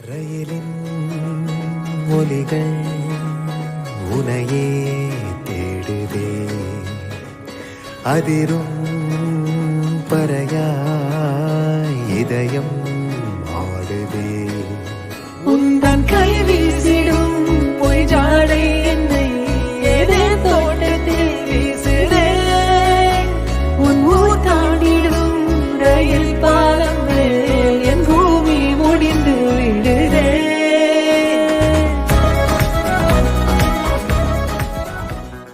ரயிலின் ஒலிகள் உனையே தேடுதே, அதிரும் பறையாய் இதயம் ஆடுதே. உந்தன் கை வீசிடும்